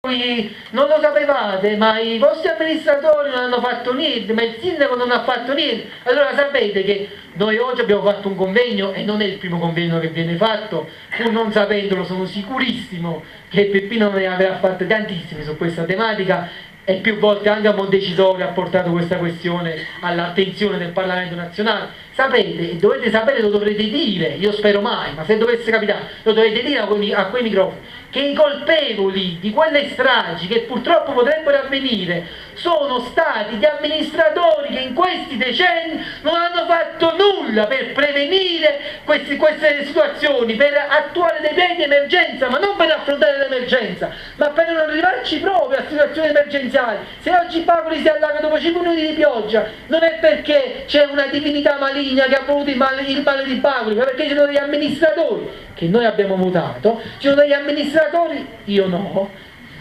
Non lo sapevate, ma i vostri amministratori non hanno fatto niente, ma il sindaco non ha fatto niente. Allora sapete che noi oggi abbiamo fatto un convegno e non è il primo convegno che viene fatto, pur non sapendolo sono sicurissimo che Peppino ne avrà fatto tantissimi su questa tematica e più volte anche a Montecitorio ha portato questa questione all'attenzione del Parlamento nazionale. Sapete, e dovete sapere, lo dovrete dire, io spero mai, ma se dovesse capitare, lo dovete dire a quei microfoni, che i colpevoli di quelle stragi che purtroppo potrebbero avvenire sono stati gli amministratori che in questi decenni non hanno fatto nulla per prevenire queste situazioni, per attuare dei piani di emergenza, ma non per affrontare l'emergenza, ma per non arrivarci proprio a situazioni emergenziali. Se oggi Pagoli si allaga dopo 5 minuti di pioggia, non è perché c'è una divinità maligna che ha voluto il male di Pagoli, ma perché ci sono degli amministratori che noi abbiamo votato, ci sono degli amministratori, io no,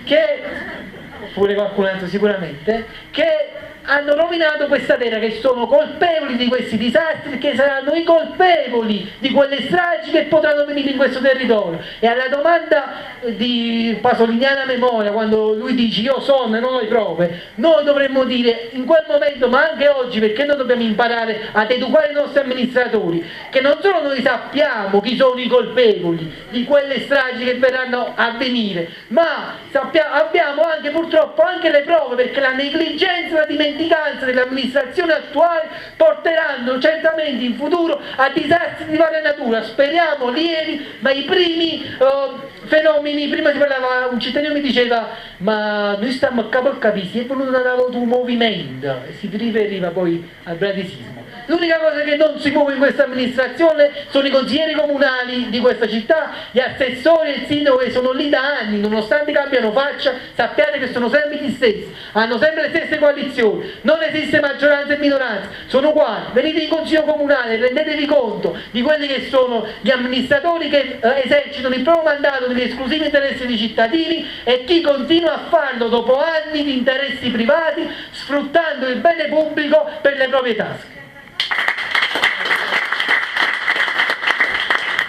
che, pure qualcun altro sicuramente, che hanno rovinato questa terra, che sono colpevoli di questi disastri, che saranno i colpevoli di quelle stragi che potranno venire in questo territorio. E alla domanda di Pasoliniana memoria, quando lui dice io sono e non ho le prove, noi dovremmo dire in quel momento, ma anche oggi, perché noi dobbiamo imparare ad educare i nostri amministratori, che non solo noi sappiamo chi sono i colpevoli di quelle stragi che verranno a venire, ma abbiamo anche purtroppo anche le prove, perché la negligenza e la dimenticanza dell'amministrazione attuale porteranno certamente in futuro a disastri di varia natura, speriamo lievi, ma i primi fenomeni. Prima si parlava, un cittadino mi diceva ma noi stiamo a capo a capire, si è venuto un movimento, e si riferiva poi al bradisismo. L'unica cosa che non si muove in questa amministrazione sono i consiglieri comunali di questa città, gli assessori e il sindaco che sono lì da anni, nonostante cambiano faccia, sappiate che sono sempre gli stessi, hanno sempre le stesse coalizioni, non esiste maggioranza e minoranza, sono uguali. Venite in consiglio comunale, rendetevi conto di quelli che sono gli amministratori che esercitano il proprio mandato negli esclusivi interessi dei cittadini e chi continua a farlo dopo anni di interessi privati, sfruttando il bene pubblico per le proprie tasche.